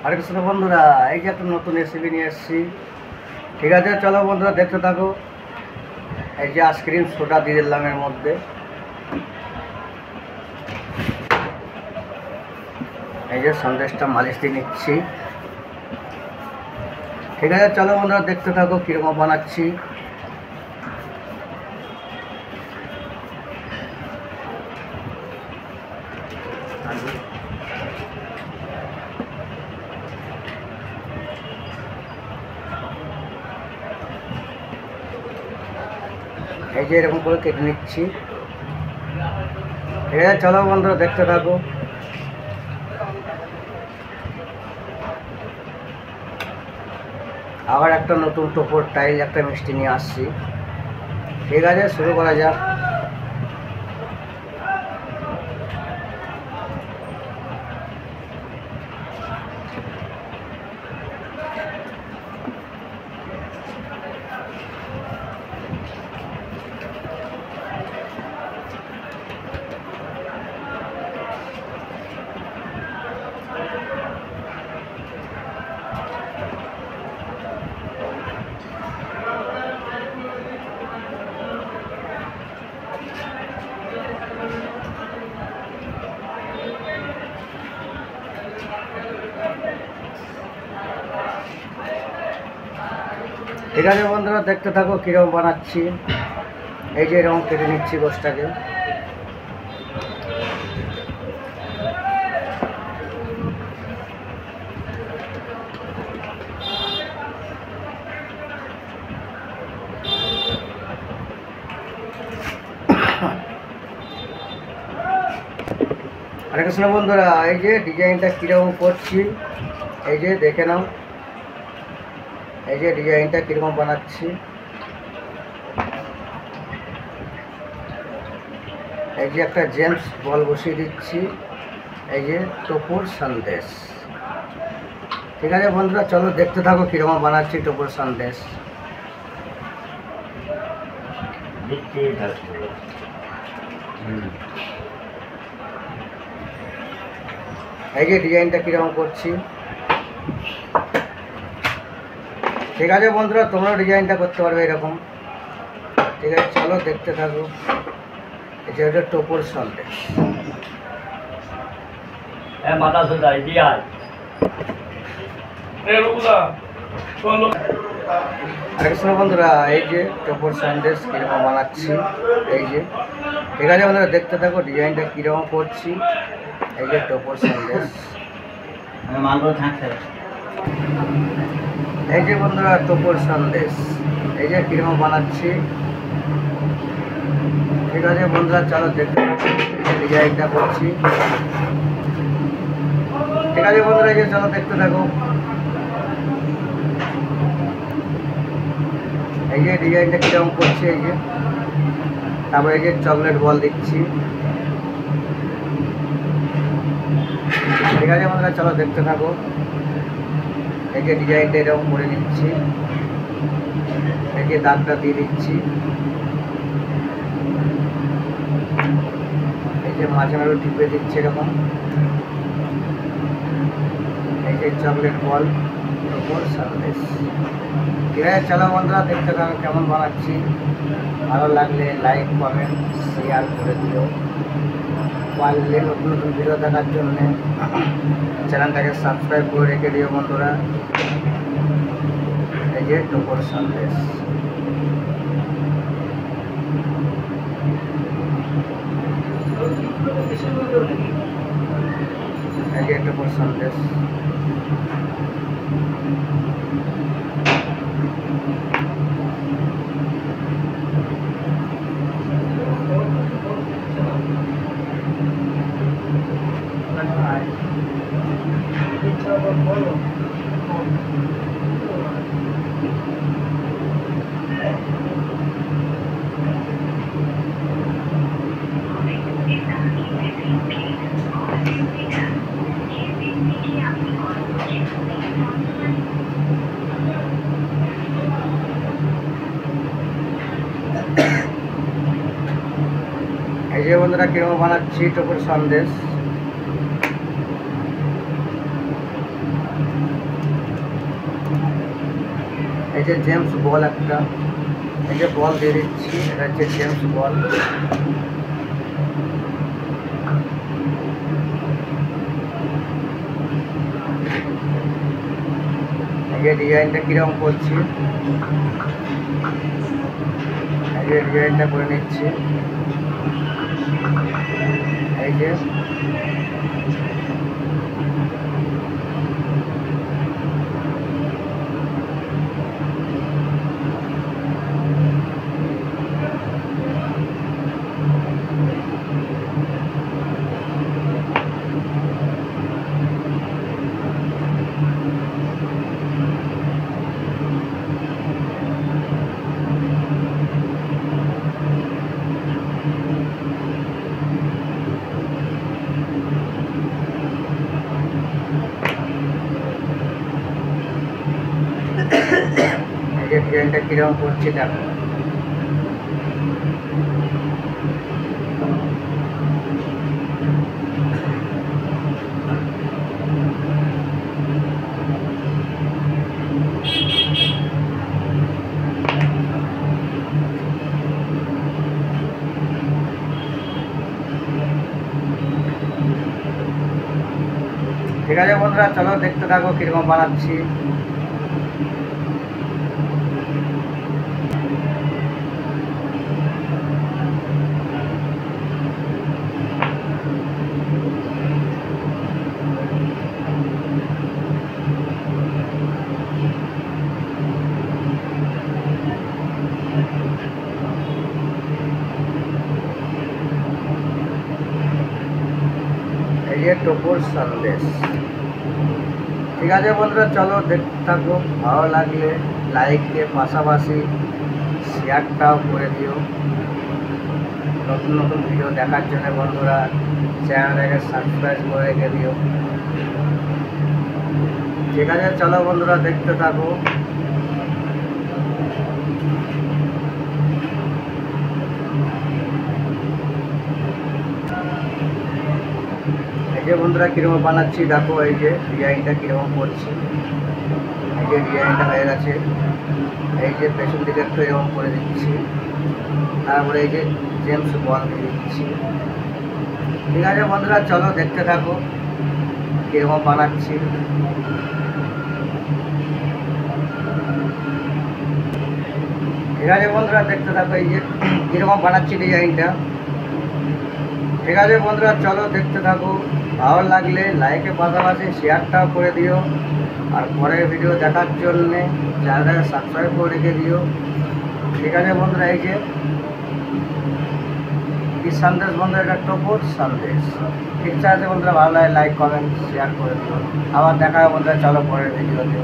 হরে কৃষ্ণ বন্ধুরা, এই যে একটা নতুন রেসিপি নিয়ে এসেছি। ঠিক আছে, চলো বন্ধুরা দেখতে থাকো। এই যে আইসক্রিম সোডা দিয়ে দিলাম এর মধ্যে। এই যে সন্দেশটা মালিশ দিয়ে নিচ্ছি। ঠিক আছে, চলো বন্ধুরা দেখতে থাকো কীরকম বানাচ্ছি। এই যে এরকম করে কেটে নিচ্ছি। ঠিক আছে, চলো বন্ধুরা দেখতে থাকো। আবার একটা নতুন টোপর টাইল একটা মিষ্টি নিয়ে আসছি। ঠিক আছে, শুরু করা যাক। ঠিক আছে বন্ধুরা দেখতে থাকো কীরকম বানাচ্ছি। এই যে এরকম কেটে নিচ্ছি গোশটাকে। হরে কৃষ্ণ বন্ধুরা, এই যে ডিজাইনটা কীরকম করছি এই যে দেখে নাও। এই যে ডিজাইনটা কীরকম বানাচ্ছি। এই যে একটা জেমস বল বসিয়ে দিচ্ছি। এই যে টোপর সন্দেশ। ঠিক আছে বন্ধুরা, চলো দেখতে থাকো কীরকম বানাচ্ছি টোপর সন্দেশ। এই যে ডিজাইনটা কীরকম করছি। ঠিক আছে বন্ধুরা, তোমরাও ডিজাইনটা করতে পারবে এরকম। ঠিক আছে, চলো দেখতে থাকো। এই যে এটা টোপর সন্দেশ। হরে কৃষ্ণ বন্ধুরা, এই যে টোপর সন্দেশ কীরকম বানাচ্ছি। এই যে ঠিক আছে বন্ধুরা দেখতে থাকো ডিজাইনটা কীরকম করছি। এই যে টোপর সন্দেশ। এই যে বন্ধুরা টোপর সন্দেশ এই যে কীরকম বানাচ্ছি। ঠিক আছে বন্ধুরা, চলো দেখতে থাকো ডিজাইনটা করছি। ঠিক আছে বন্ধুরা, এই যে চলো দেখতে থাকো। এই যে ডিজাইনটা কীরকম করছি। এই যে তারপরে এই যে চকলেট বল দিচ্ছি। ঠিক আছে বন্ধুরা, চলো দেখতে থাকো। এই যে ডিজাইনটা এরকম করে নিচ্ছি। এই যে দাগটা দিয়ে দিচ্ছি। এই যে মাঝখানে টিপে দিচ্ছি এরকম। এই যে চকলেট বল টোপর সন্দেশ। ঠিক আছে, চলো বন্ধুরা দেখতে থাকো কেমন বানাচ্ছি। ভালো লাগলে লাইক কমেন্ট শেয়ার করে দিও। পারলে নতুন নতুন ভিডিও দেখার জন্যে চ্যানেলটাকে সাবস্ক্রাইব করে রেখে দিও বন্ধুরা। এই যে টোপর সন্দেশ। এই যে টোপর সন্দেশ। এই যে বন্ধুরা কিরকম বানাচ্ছি টোপর সন্দেশ। যে জেমস বল একটা, এই যে বল দিয়ে দিচ্ছি, এটা হচ্ছে জেমস বল। এই যে ডিজাইনটা কীরকম করছি, এই যে ডিজাইনটা করে নিচ্ছি। এই যে ডিজাইনটা কীরকম করছি দেখো। ঠিক আছে বন্ধুরা, চলো দেখতে থাকো কীরকম বানাচ্ছি। এই যে টোপর সন্দেশ। ঠিক আছে বন্ধুরা, চলো দেখতে থাকো। ভালো লাগলে লাইকের পাশাপাশি শেয়ারটাও করে দিও। নতুন নতুন ভিডিও দেখার জন্য বন্ধুরা চ্যানেলটাকে সাবস্ক্রাইব করে রেখে দিও। ঠিক আছে, চলো বন্ধুরা দেখতে থাকো। এই যে বন্ধুরা কীরকম বানাচ্ছি দেখো, এই যে ডিজাইনটা কীরকম করছি। এই যে ডিজাইনটা হয়ে গেছে, এই যে পেছন দিকে একটু এরকম করে দিচ্ছি, তারপরে এই যে জেমস বল দিয়ে দিচ্ছি। ঠিক আছে বন্ধুরা, চলো দেখতে থাকো কীরকম বানাচ্ছি। ঠিক আছে বন্ধুরা দেখতে থাকো, এই যে কীরকম বানাচ্ছি ডিজাইনটা। ঠিক আছে বন্ধুরা, চলো দেখতে থাকো। ভালো লাগলে লাইকের পাশাপাশি শেয়ারটাও করে দিও, আর পরের ভিডিও দেখার জন্যে চ্যানেলটাকে সাবস্ক্রাইব করে রেখে দিও। ঠিক আছে বন্ধুরা, এই যে কি সন্দেশ বন্ধুরা, এটা টোপর সন্দেশ। ঠিক আছে বন্ধুরা, ভালো লাগে লাইক কমেন্ট শেয়ার করে দিও। আবার দেখা হবে বন্ধুরা, চলো পরের ভিডিওতে।